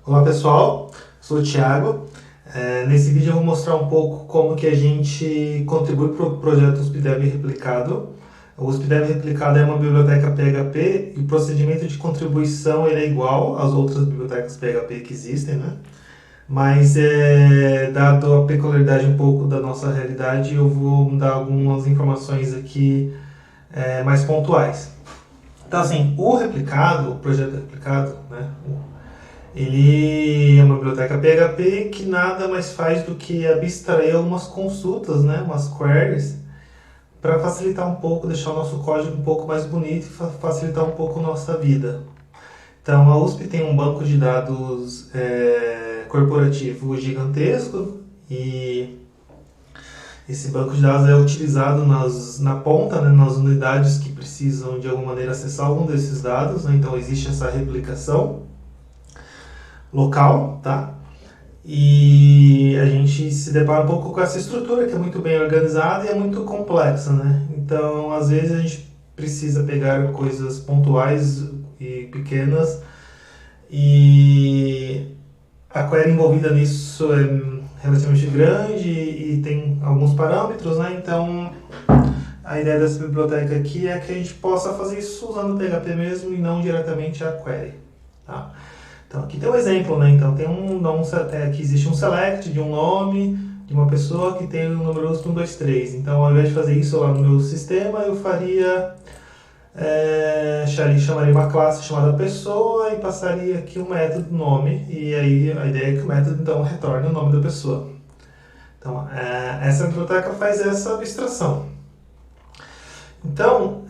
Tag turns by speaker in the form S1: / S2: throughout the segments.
S1: Olá pessoal, sou o Thiago. Nesse vídeo eu vou mostrar um pouco como que a gente contribui para o projeto USPDEV Replicado. O USPDEV Replicado é uma biblioteca PHP e o procedimento de contribuição ele é igual às outras bibliotecas PHP que existem, né? Mas, dado a peculiaridade um pouco da nossa realidade, eu vou dar algumas informações aqui mais pontuais. Então, assim, o projeto replicado, né? Ele é uma biblioteca PHP que nada mais faz do que abstrair algumas consultas, né, umas queries, para facilitar um pouco, deixar o nosso código um pouco mais bonito e facilitar um pouco a nossa vida. Então, a USP tem um banco de dados corporativo gigantesco e esse banco de dados é utilizado na ponta, né, nas unidades que precisam de alguma maneira acessar algum desses dados, né, então existe essa replicação local, tá? E a gente se depara um pouco com essa estrutura que é muito bem organizada e é muito complexa, né? Então, às vezes a gente precisa pegar coisas pontuais e pequenas e a query envolvida nisso é relativamente grande e tem alguns parâmetros, né? Então, a ideia dessa biblioteca aqui é que a gente possa fazer isso usando o PHP mesmo e não diretamente a query, tá? Então, aqui tem um exemplo, né? Então, aqui existe um select de um nome de uma pessoa que tem o número 123. Então, ao invés de fazer isso lá no meu sistema, eu chamaria uma classe chamada pessoa e passaria aqui um método nome. E aí, a ideia é que o método, então, retorne o nome da pessoa. Então, essa biblioteca faz essa abstração. Então,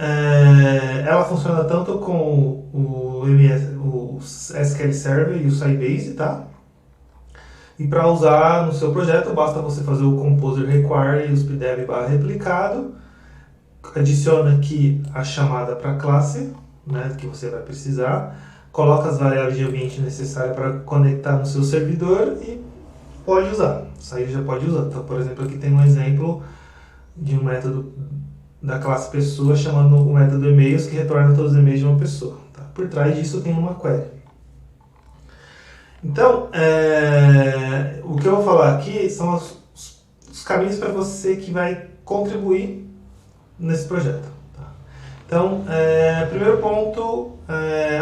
S1: ela funciona tanto com o SQL Server e o Sybase, tá? E para usar no seu projeto, basta você fazer o composer require uspdev/replicado, adiciona aqui a chamada para a classe, né, que você vai precisar, coloca as variáveis de ambiente necessárias para conectar no seu servidor e pode usar. Isso aí já pode usar. Então, por exemplo, aqui tem um exemplo de um método da classe pessoa chamando o método e-mails que retorna todos os e-mails de uma pessoa. Tá? Por trás disso tem uma query. Então, o que eu vou falar aqui são os caminhos para você que vai contribuir nesse projeto. Tá? Então, primeiro ponto,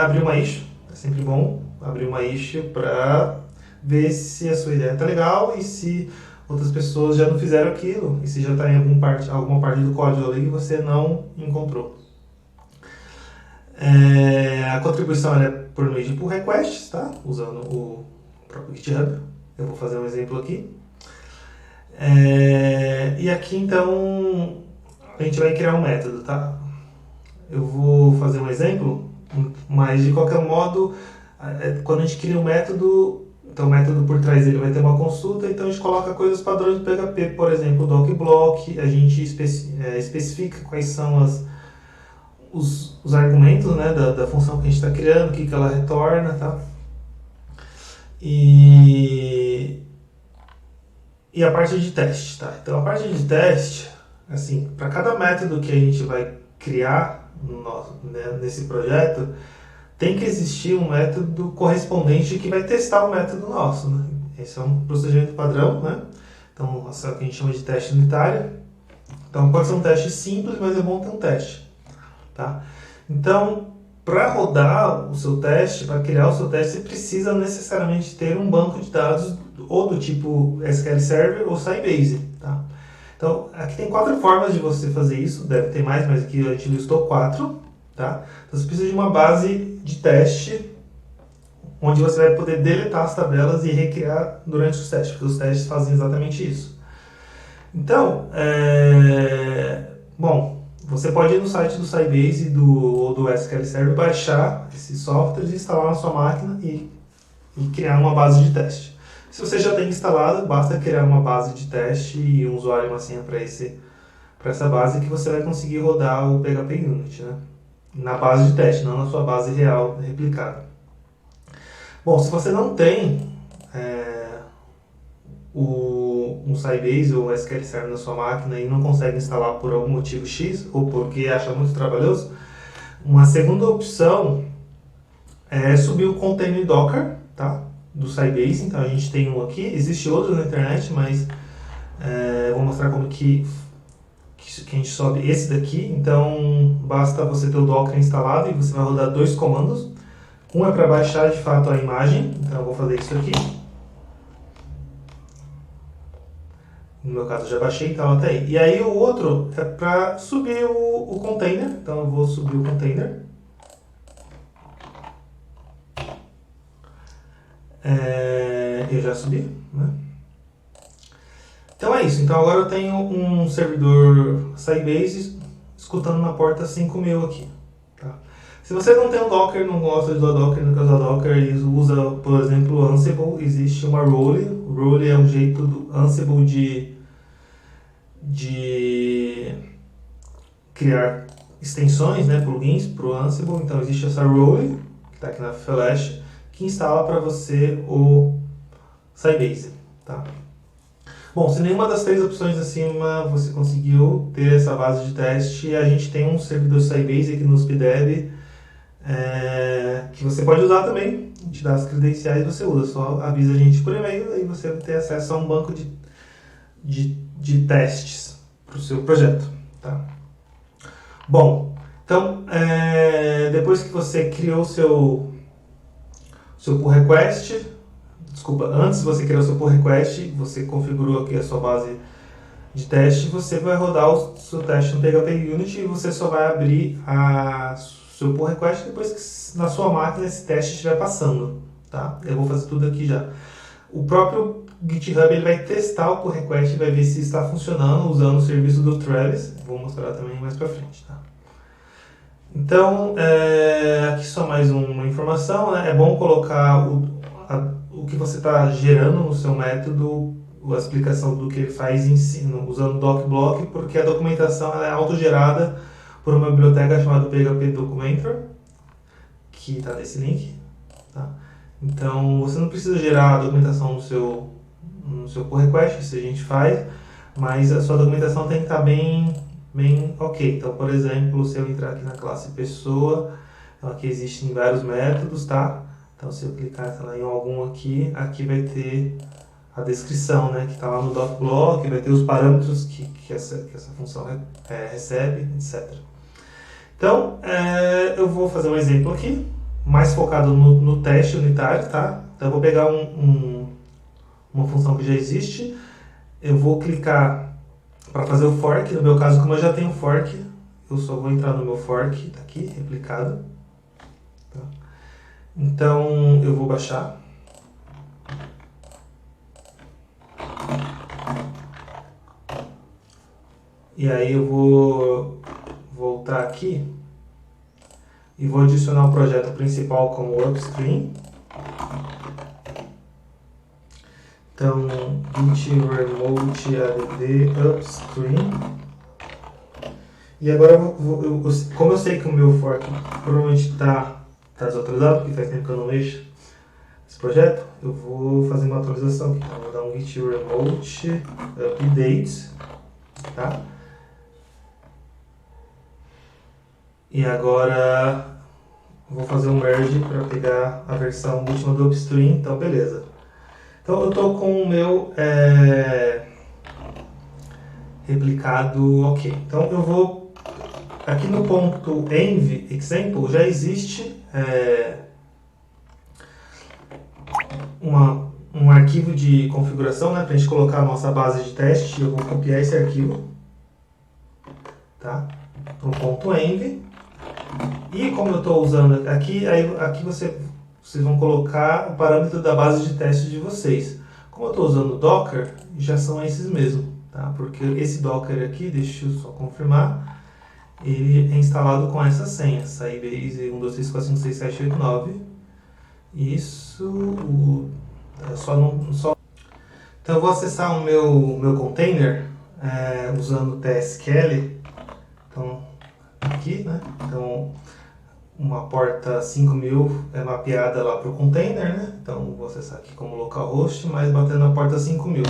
S1: abrir uma issue. É sempre bom abrir uma issue para ver se a sua ideia está legal e se outras pessoas já não fizeram aquilo, e se já está em alguma parte do código ali que você não encontrou. A contribuição é por meio de pull requests, tá? Usando o próprio GitHub. Eu vou fazer um exemplo aqui. E aqui, então, a gente vai criar um método, tá? Eu vou fazer um exemplo, mas de qualquer modo, quando a gente cria um método, então o método por trás ele vai ter uma consulta, então a gente coloca coisas padrões do PHP, por exemplo, o docblock, a gente especifica quais são os argumentos, né, da função que a gente está criando, o que ela retorna, tá? E a parte de teste, tá? Então a parte de teste, assim, para cada método que a gente vai criar nesse projeto, tem que existir um método correspondente que vai testar o método nosso, né? Esse é um procedimento padrão, né? Então, isso é o que a gente chama de teste unitário. Então, pode ser um teste simples, mas é bom ter um teste, tá? Então, para rodar o seu teste, para criar o seu teste, você precisa necessariamente ter um banco de dados ou do tipo SQL Server ou Sybase, tá? Então, aqui tem 4 formas de você fazer isso, deve ter mais, mas aqui a gente listou 4, tá? Então, você precisa de uma base de teste, onde você vai poder deletar as tabelas e recriar durante os testes, porque os testes fazem exatamente isso. Então, você pode ir no site do Sybase ou do SQL Server, baixar esses softwares, instalar na sua máquina e criar uma base de teste. Se você já tem instalado, basta criar uma base de teste e um usuário e uma senha para essa base que você vai conseguir rodar o PHP Unit, né? Na base de teste, não na sua base real replicada. Bom, se você não tem um Sybase ou SQL Server na sua máquina e não consegue instalar por algum motivo X ou porque acha muito trabalhoso, uma segunda opção é subir o container Docker, tá? do Sybase. Então a gente tem um aqui, existe outro na internet, mas vou mostrar como que a gente sobe esse daqui. Então basta você ter o Docker instalado e você vai rodar dois comandos. Um é para baixar de fato a imagem, então eu vou fazer isso aqui. No meu caso eu já baixei, então até aí. E aí o outro é para subir o container, então eu vou subir o container. Eu já subi, né? Então é isso, então agora eu tenho um servidor Sybase escutando na porta 5000 aqui. Tá? Se você não tem um Docker, não gosta de usar Docker, não quer usar Docker e usa, por exemplo, o Ansible, existe uma Role. Role é um jeito do Ansible de criar extensões, né, plugins para o Ansible. Então existe essa Role, que está aqui na Flash, que instala para você o Sybase. Tá? Bom, se nenhuma das três opções acima você conseguiu ter essa base de teste, a gente tem um servidor Sybase aqui no SPDEV que você pode usar também, a gente dá as credenciais e você usa, só avisa a gente por e-mail e você vai ter acesso a um banco de testes para o seu projeto. Tá? Bom, então depois que você criou o seu pull request, antes de você criar o seu pull request, você configurou aqui a sua base de teste, você vai rodar o seu teste no PHP Unity e você só vai abrir o seu pull request depois que na sua máquina esse teste estiver passando. Tá? Eu vou fazer tudo aqui já. O próprio GitHub ele vai testar o pull request e vai ver se está funcionando usando o serviço do Travis. Vou mostrar também mais para frente. Tá? Então, aqui só mais uma informação, né? É bom colocar o que você está gerando no seu método, a explicação do que ele faz usando o DocBlock, porque a documentação ela é autogerada por uma biblioteca chamada PHP Documenter, que está nesse link. Tá? Então, você não precisa gerar a documentação no seu pull request, isso a gente faz, mas a sua documentação tem que estar bem ok. Então, por exemplo, se eu entrar aqui na classe pessoa, então aqui existem vários métodos, tá? Então, se eu clicar em algum aqui vai ter a descrição, né, que está lá no DocBlock, vai ter os parâmetros que essa função recebe, etc. Então, eu vou fazer um exemplo aqui, mais focado no teste unitário, tá? Então, eu vou pegar uma função que já existe, eu vou clicar para fazer o fork. No meu caso, como eu já tenho fork, eu só vou entrar no meu fork, tá aqui, replicado. Tá? Então, eu vou baixar. E aí eu vou voltar aqui e vou adicionar o projeto principal como upstream. Então, git remote add upstream. E agora, como eu sei que o meu fork provavelmente está desatualizado, porque faz tempo que eu não mexo esse projeto, eu vou fazer uma atualização aqui. Então, eu vou dar um git remote update. Tá? E agora vou fazer um merge para pegar a versão última do upstream. Então, beleza. Então, eu estou com o meu replicado ok. Então, eu vou aqui no ponto env example já existe um arquivo de configuração, né, para a gente colocar a nossa base de teste. Eu vou copiar esse arquivo, tá? No ponto env. E como eu estou usando aqui vocês vão colocar o parâmetro da base de teste de vocês. Como eu estou usando o Docker, já são esses mesmo, tá? Porque esse Docker aqui, deixa eu só confirmar, ele é instalado com essa senha, Sybase 123456789. Isso, Então eu vou acessar o meu container usando o TSQL. Então, aqui, né? Então, uma porta 5000 é mapeada lá para o container, né? Então, vou acessar aqui como localhost, mas batendo na porta 5000.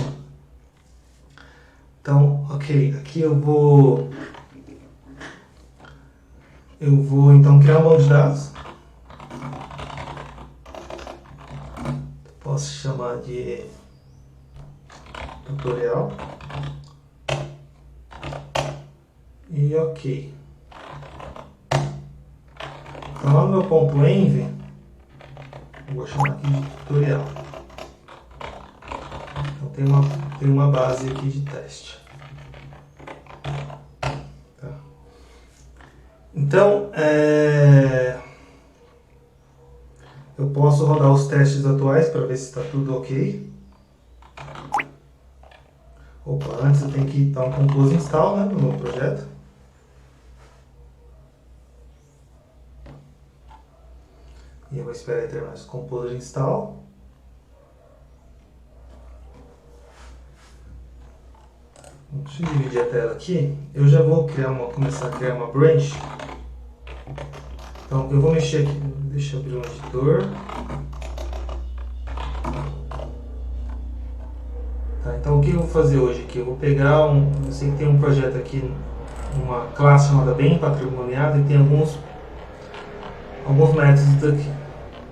S1: Então, ok, aqui eu vou então criar um banco de dados. Posso chamar de tutorial. E ok. Então lá no meu ponto env, eu vou chamar aqui de tutorial. Então tem uma base aqui de teste. Tá? Então, eu posso rodar os testes atuais para ver se está tudo ok. Opa, antes eu tenho que dar um compose install, né, no meu projeto. E eu vou esperar terminar esse compose install. Deixa eu dividir a tela aqui. Eu já vou começar a criar uma branch. Então eu vou mexer aqui. Deixa eu abrir um editor. Tá, então o que eu vou fazer hoje aqui? Eu vou pegar eu sei que tem um projeto aqui, uma classe chamada bem patrimoniada, e tem alguns métodos aqui.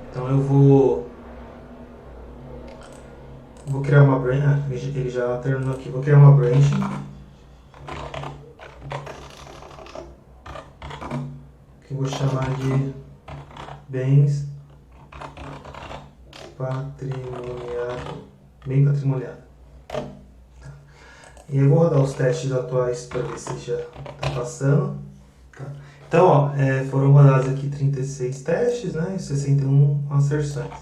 S1: Então eu vou criar uma branch. Ele já terminou aqui. Vou criar uma branch. Que eu vou chamar de bens patrimoniado. Bem patrimoniado. Tá. E eu vou rodar os testes atuais para ver se já está passando. Tá. Então, ó, foram rodados aqui 36 testes, né, e 61 asserções.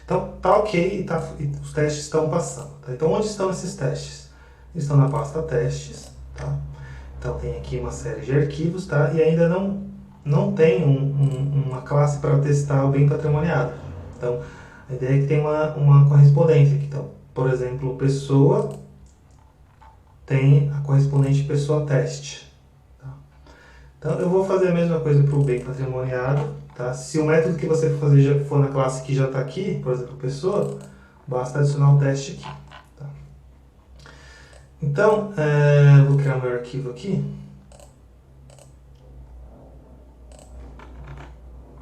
S1: Então, tá ok, e os testes estão passando. Tá? Então, onde estão esses testes? Eles estão na pasta testes. Tá? Então, tem aqui uma série de arquivos, tá? E ainda não tem uma classe para testar o bem patrimoniado. Então, a ideia é que tem uma correspondência aqui. Então, por exemplo, pessoa tem a correspondente pessoa teste. Tá? Então, eu vou fazer a mesma coisa para o bem patrimoniado. Tá? Se o método que você for fazer já for na classe que já está aqui, por exemplo, pessoa, basta adicionar um teste aqui. Tá? Então, vou criar meu arquivo aqui.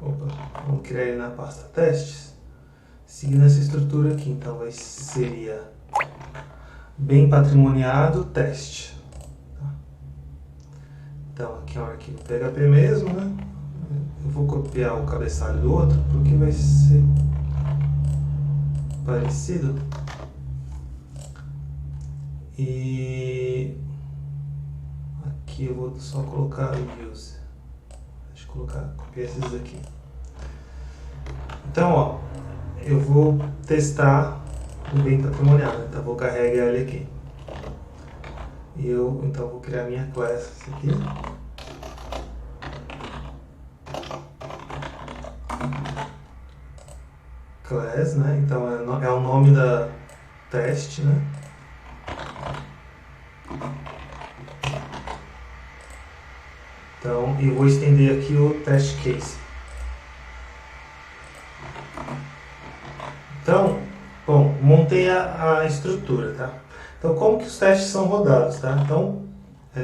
S1: Opa, vamos criar ele na pasta testes. Seguindo essa estrutura aqui, então seria bem patrimoniado teste. Tá? Então aqui é um arquivo PHP mesmo, né? Eu vou copiar o cabeçalho do outro porque vai ser parecido. E aqui eu vou só colocar use. Deixa eu copiar esses aqui. Então, ó, eu vou testar o bem patrimoniado. Então, vou carregar ele aqui. E então vou criar minha classe aqui. Class, né? Então é o nome da teste, né? Então, eu vou estender aqui o test case. Então, bom, montei a estrutura, tá? Então, como que os testes são rodados, tá? Então,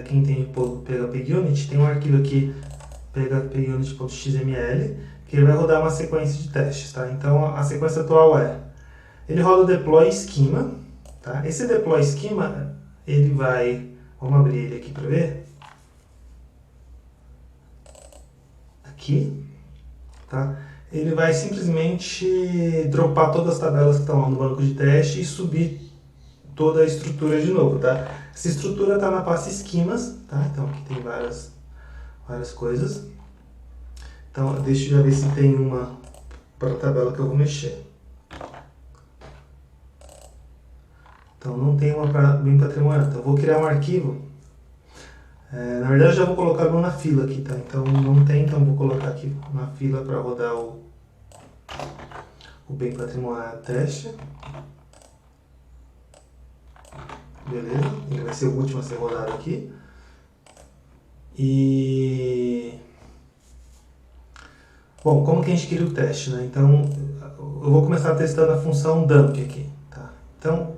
S1: quem tem PHP Unit, tem um arquivo aqui, phpunit.xml, que ele vai rodar uma sequência de testes, tá? Então, a sequência atual ele roda o deploy schema, tá? Esse deploy schema, ele vai, vamos abrir ele aqui para ver. Aqui, tá? Ele vai simplesmente dropar todas as tabelas que estão lá no banco de teste e subir toda a estrutura de novo, tá? Essa estrutura está na pasta esquemas, tá? Então aqui tem várias coisas. Então deixa eu já ver se tem uma para a tabela que eu vou mexer. Então não tem uma para bem patrimonial. Então eu vou criar um arquivo. Na verdade eu já vou colocar na fila aqui, tá? Então não tem, então vou colocar aqui na fila para rodar o bem patrimonial teste. Beleza? Ele vai ser o último a ser rodado aqui. E bom, como que a gente cria o teste, né? Então eu vou começar testando a função dump aqui, tá? Então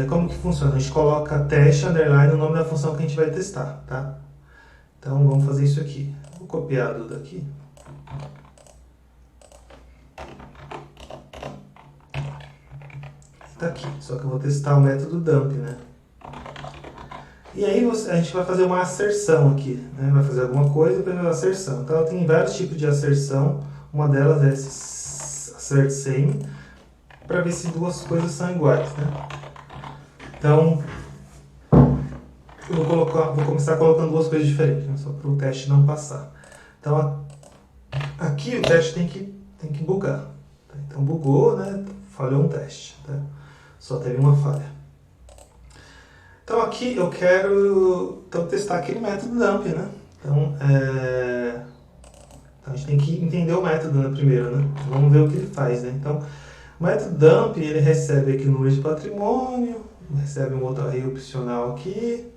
S1: como que funciona? A gente coloca teste underline no nome da função que a gente vai testar, tá? Então vamos fazer isso aqui. Vou copiar tudo daqui. tá aqui. Só que eu vou testar o método dump, né? E aí a gente vai fazer uma asserção aqui, né? Vai fazer alguma coisa e fazer uma asserção. Então tem vários tipos de asserção. Uma delas é esse assert same, para ver se duas coisas são iguais, né? Então eu vou começar colocando duas coisas diferentes, né? Só para o teste não passar. Então aqui o teste tem que bugar. Então bugou, né? Falhou um teste, tá? Só teve uma falha. Então aqui eu quero testar aquele método dump, né? Então a gente tem que entender o método, né, primeiro, né? Vamos ver o que ele faz, né? Então o método dump, ele recebe aqui o número de patrimônio, recebe um outro array opcional aqui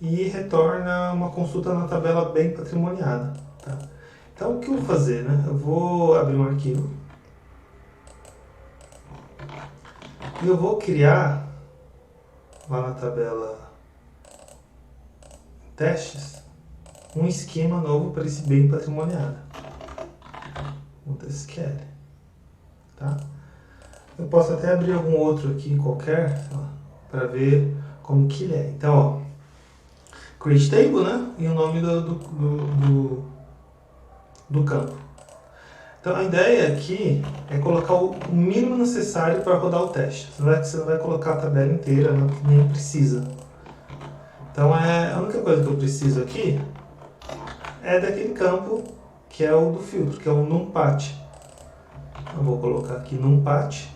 S1: e retorna uma consulta na tabela bem patrimoniada, tá? Então o que eu vou fazer, né? Eu vou abrir um arquivo e eu vou criar lá na tabela testes um esquema novo para esse bem patrimoniado. O SQL, tá? Eu posso até abrir algum outro aqui qualquer para ver como que ele é. Então, ó, create table, né? E o nome do campo. Então a ideia aqui é colocar o mínimo necessário para rodar o teste. Você não vai colocar a tabela inteira, nem precisa. Então a única coisa que eu preciso aqui é daquele campo que é o do filtro, que é o NumPat. Eu vou colocar aqui NumPat,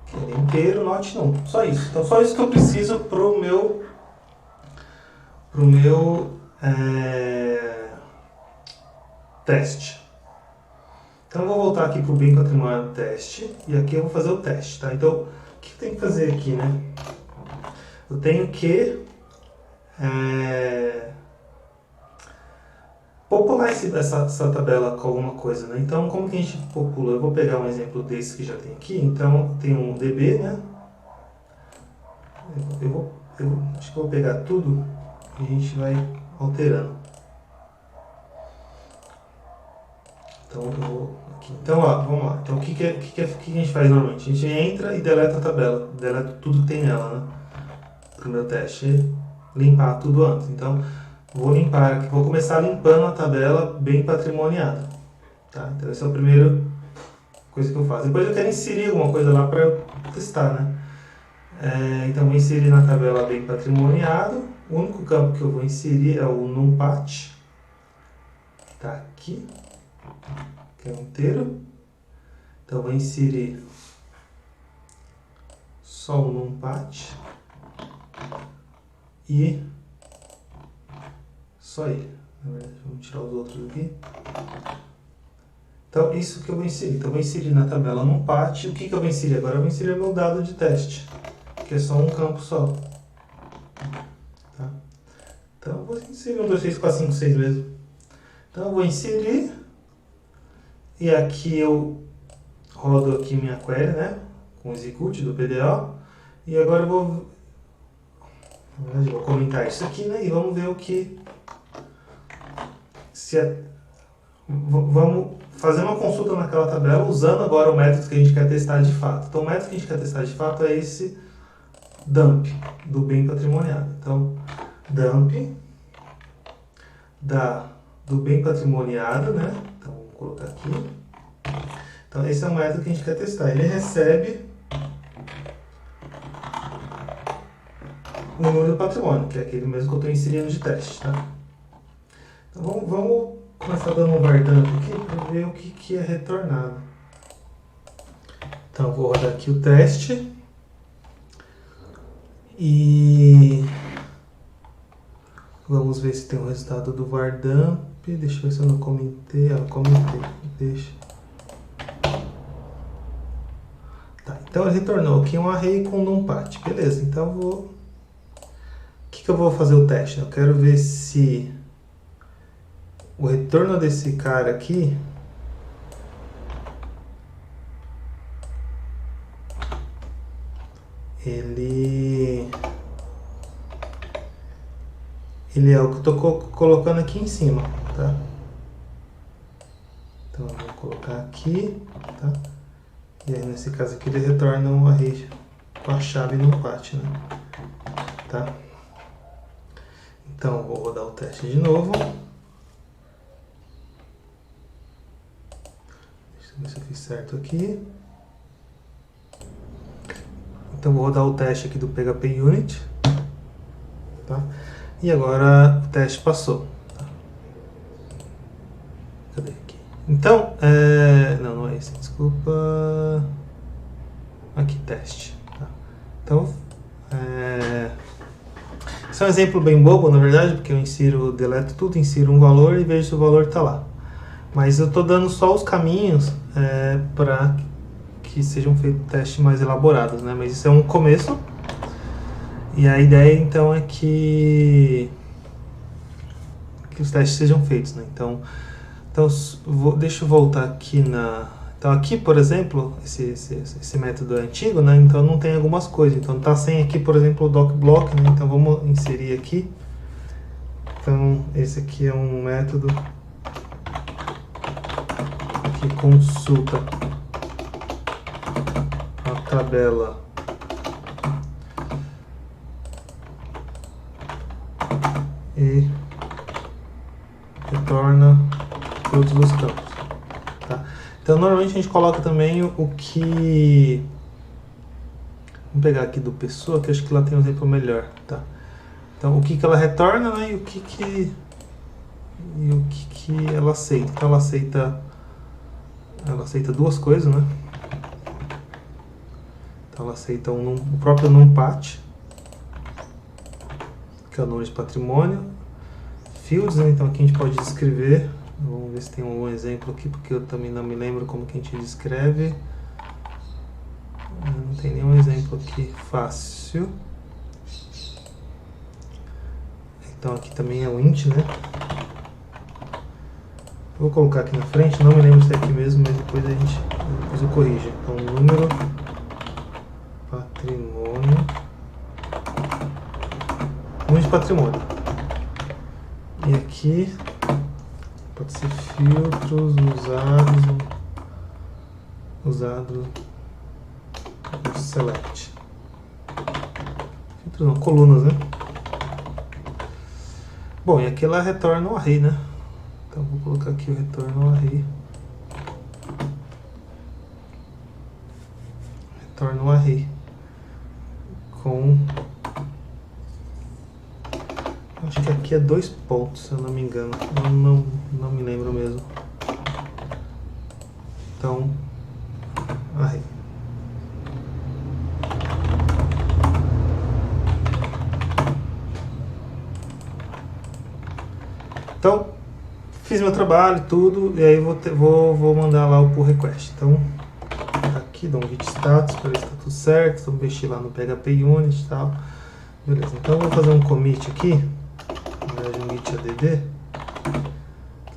S1: que é inteiro, not num. Só isso. Então só isso que eu preciso pro meu teste. Então eu vou voltar aqui para o bem patrimonial teste e aqui eu vou fazer o teste, tá? Então o que eu tenho que fazer aqui, né? Eu tenho que popular essa tabela com alguma coisa, né? Então como que a gente popula? Eu vou pegar um exemplo desse que já tem aqui. Então tem um DB, né? Eu acho que eu vou pegar tudo e a gente vai alterando. Então eu vou aqui. Então ó, vamos lá. Então o que a gente faz normalmente? A gente entra e deleta a tabela, deleta tudo que tem nela, né? Para o meu teste limpar tudo antes. Então vou limpar aqui, vou começar limpando a tabela bem patrimoniada, tá? Então essa é a primeira coisa que eu faço. Depois eu quero inserir alguma coisa lá para testar, né? Então vou inserir na tabela bem patrimoniado. O único campo que eu vou inserir é o NumPat, que está aqui, que é um inteiro. Então vou inserir só o NumPat e só ele. Na verdade, vamos tirar os outros aqui. Então isso que eu vou inserir. Então eu vou inserir na tabela NumPat. O que eu vou inserir agora? Eu vou inserir o meu dado de teste, que é só um campo só. Tá? Então eu vou inserir 1, 2, 3, 4, 5, 6 mesmo. Então eu vou inserir e aqui eu rodo aqui minha query, né? Com o execute do PDO. E agora eu vou comentar isso aqui, né? E vamos ver o que vamos fazer uma consulta naquela tabela usando agora o método que a gente quer testar de fato. Então o método que a gente quer testar de fato é esse dump do bem patrimoniado. Então dump do bem patrimoniado, né? Então vou colocar aqui. Então esse é o método que a gente quer testar. Ele recebe o número do patrimônio, que é aquele mesmo que eu estou inserindo de teste, tá? Então vamos começar dando um var dump aqui para ver o que é retornado. Então vou rodar aqui o teste e vamos ver se tem o resultado do var dump. Deixa eu ver se eu não comentei. Comentei. Deixa. Tá, então ele retornou aqui um array com NumPat. Beleza, então o que eu vou fazer o teste? Eu quero ver se o retorno desse cara aqui ele é o que eu estou colocando aqui em cima, tá? Então eu vou colocar aqui, tá? E aí nesse caso aqui ele retorna um array com a chave no pat, né? Tá? Então vou rodar o teste de novo. Deixa eu ver se eu fiz certo aqui. Então vou rodar o teste aqui do PHP Unit. Tá? E agora o teste passou. Tá? Cadê aqui? Então, não é esse, desculpa. Aqui, teste. Tá? Então, esse é um exemplo bem bobo, na verdade, porque eu deleto tudo, insiro um valor e vejo se o valor está lá. Mas eu estou dando só os caminhos para que sejam feitos testes mais elaborados, né? Mas isso é um começo. E a ideia, então, é que os testes sejam feitos, né? Então deixa eu voltar aqui na... Então aqui, por exemplo, esse método é antigo, né? Então não tem algumas coisas. Então tá sem aqui, por exemplo, o docblock, né? Então vamos inserir aqui. Então esse aqui é um método que consulta a tabela e retorna todos os campos. Tá? Então normalmente a gente coloca também o que... Vamos pegar aqui do pessoa, que acho que lá tem um exemplo melhor. Tá? Então o que ela retorna, né? E o que ela aceita. Então ela aceita duas coisas, né? Então ela aceita o próprio NumPat, que é o nome de patrimônio. Fields, né? Então aqui a gente pode descrever. Vamos ver se tem algum exemplo aqui, porque eu também não me lembro como que a gente descreve. Não tem nenhum exemplo aqui fácil. Então aqui também é o int, né? Vou colocar aqui na frente, não me lembro se é aqui mesmo, mas depois eu corrijo. Então número, patrimônio, número de patrimônio. E aqui pode ser filtros usados no select. Filtros não, colunas, né? Bom, e aqui ela retorna o array, né? Então vou colocar aqui o retorno array. Retorna o array com... Acho que aqui é 2 pontos, se eu não me engano. Eu não me lembro mesmo. Então, array. Então, fiz meu trabalho, tudo, e aí vou mandar lá o pull request. Então, aqui dou um git status para ver se está tudo certo. Então, mexi lá no PHP Unit e tal. Beleza, então vou fazer um commit aqui. Na verdade, um git add.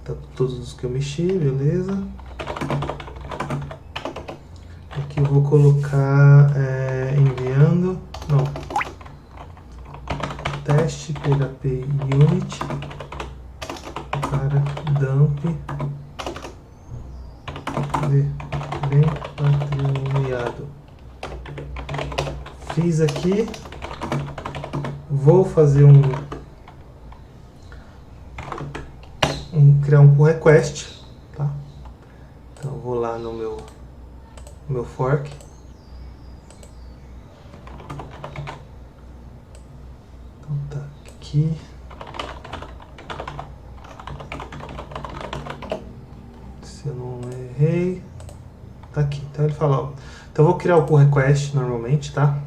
S1: Tá todos os que eu mexi, beleza. Aqui eu vou colocar enviando. Não. Teste PHP Unit para dump bem patrimoniado. Fiz aqui, vou fazer criar um pull request, tá? Então eu vou lá no meu fork. Então tá aqui. Se eu não errei, tá aqui. Então ele fala, ó, então eu vou criar o pull request normalmente, tá?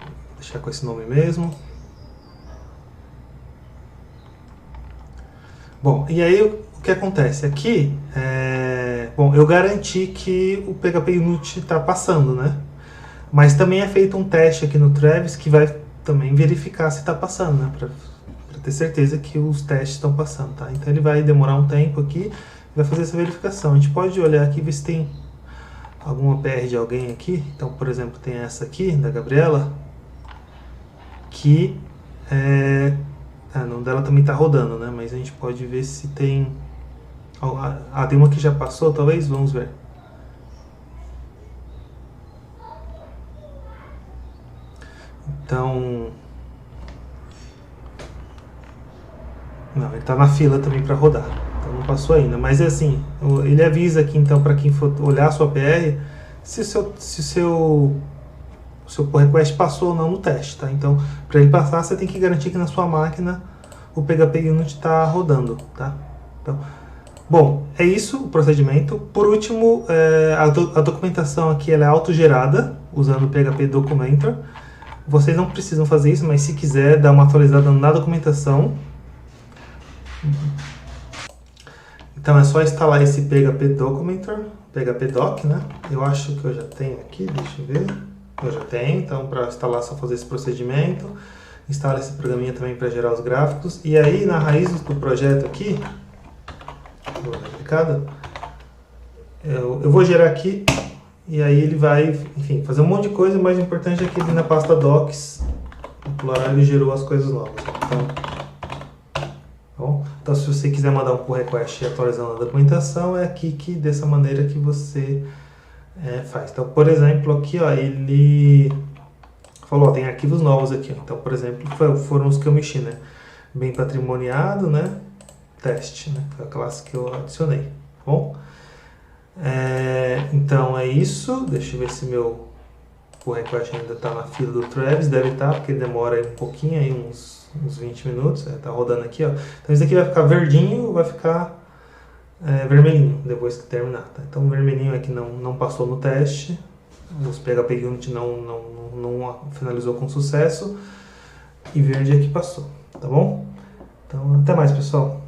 S1: Vou deixar com esse nome mesmo. Bom, e aí o que acontece aqui bom, eu garanti que o PHP Unit está passando, né? Mas também é feito um teste aqui no Travis que vai também verificar se está passando, né? Para ter certeza que os testes estão passando, tá? Então ele vai demorar um tempo aqui e vai fazer essa verificação. A gente pode olhar aqui e ver se tem alguma PR de alguém aqui. Então, por exemplo, tem essa aqui, da Gabriela, que não, dela também está rodando, né? Mas a gente pode ver se tem Tem uma que já passou, talvez? Vamos ver. Então... Não, ele está na fila também para rodar. Então não passou ainda. Mas é assim, ele avisa aqui então para quem for olhar a sua PR se o seu pull request passou ou não no teste, tá? Então, para ele passar, você tem que garantir que na sua máquina o PHP Unit está rodando, tá? Então, bom, é isso o procedimento. Por último, a documentação aqui ela é autogerada, usando o PHP Documenter. Vocês não precisam fazer isso, mas se quiser dar uma atualizada na documentação, então é só instalar esse PHP Documenter, PHP Doc, né? Eu acho que eu já tenho aqui, deixa eu ver. Eu já tenho, então para instalar é só fazer esse procedimento. Instala esse programinha também para gerar os gráficos. E aí na raiz do projeto aqui, vou dar uma clicada, eu vou gerar aqui e aí ele vai, enfim, fazer um monte de coisa. O mais importante é que ele na pasta Docs, no plural, ele gerou as coisas novas. Então se você quiser mandar um pull request atualizando a documentação, é aqui dessa maneira que você faz. Então, por exemplo, aqui ó, ele falou, ó, tem arquivos novos aqui. Ó. Então, por exemplo, foram os que eu mexi, né? Bem patrimoniado, né? Teste, né? Foi a classe que eu adicionei. Tá bom? Então é isso. Deixa eu ver se meu pull request ainda está na fila do Travis. Deve estar, porque demora aí um pouquinho, aí uns 20 minutos. Tá rodando aqui, ó. Então isso aqui vai ficar verdinho, vai ficar vermelhinho depois que terminar. Tá? Então o vermelhinho é que não passou no teste. Os PHP Unit não finalizou com sucesso. E verde é que passou. Tá bom? Então até mais, pessoal.